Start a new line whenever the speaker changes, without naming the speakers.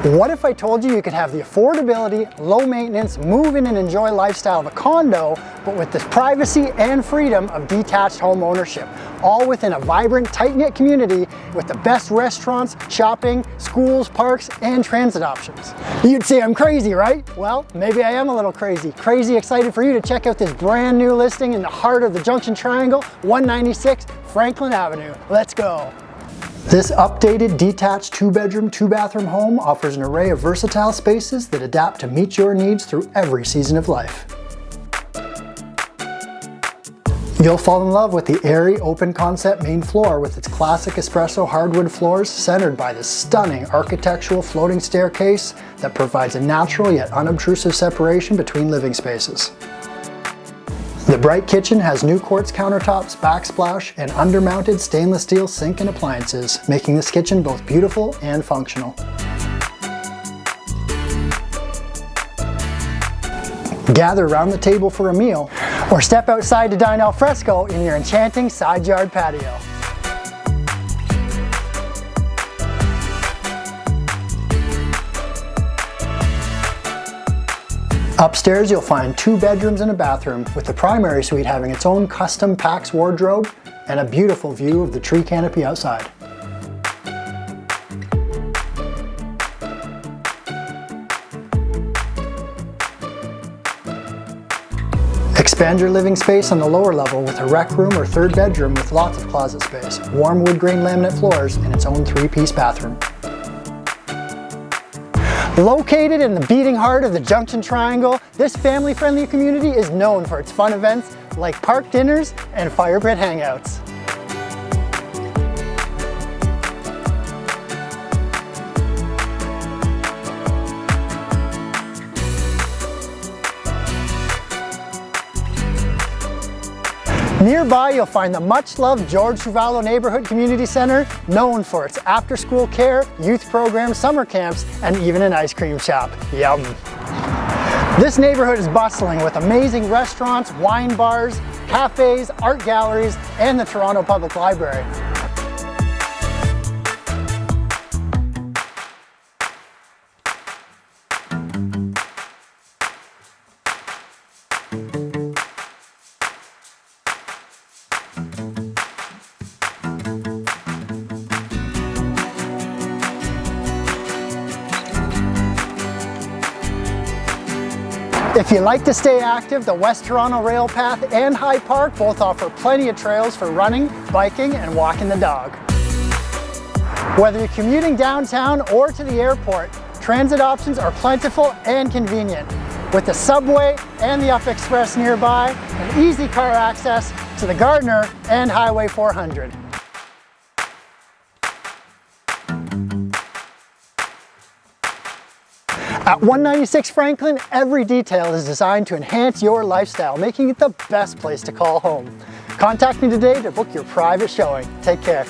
What if I told you you could have the affordability, low maintenance, move in and enjoy lifestyle of a condo, but with the privacy and freedom of detached home ownership, all within a vibrant, tight-knit community with the best restaurants, shopping, schools, parks, and transit options? You'd say I'm crazy, right? Well, maybe I am a little crazy. Crazy excited for you to check out this brand new listing in the heart of the Junction Triangle, 196 Franklin Avenue. Let's go. This updated detached 2-bedroom, 2-bathroom home offers an array of versatile spaces that adapt to meet your needs through every season of life. You'll fall in love with the airy, open concept main floor with its classic espresso hardwood floors centered by this stunning architectural floating staircase that provides a natural yet unobtrusive separation between living spaces. The bright kitchen has new quartz countertops, backsplash, and undermounted stainless steel sink and appliances, making this kitchen both beautiful and functional. Gather around the table for a meal, or step outside to dine al fresco in your enchanting side yard patio. Upstairs you'll find 2 bedrooms and a bathroom, with the primary suite having its own custom PAX wardrobe and a beautiful view of the tree canopy outside. Expand your living space on the lower level with a rec room or 3rd bedroom with lots of closet space, warm wood grain laminate floors, and its own 3-piece bathroom. Located in the beating heart of the Junction Triangle, this family-friendly community is known for its fun events like park dinners and fire pit hangouts. Nearby, you'll find the much-loved George Truvalo Neighborhood Community Center, known for its after-school care, youth programs, summer camps, and even an ice cream shop. Yum! This neighborhood is bustling with amazing restaurants, wine bars, cafes, art galleries, and the Toronto Public Library. If you like to stay active, the West Toronto Rail Path and High Park both offer plenty of trails for running, biking, and walking the dog. Whether you're commuting downtown or to the airport, transit options are plentiful and convenient, with the subway and the Up Express nearby, and easy car access to the Gardiner and Highway 400. At 196 Franklin, every detail is designed to enhance your lifestyle, making it the best place to call home. Contact me today to book your private showing. Take care.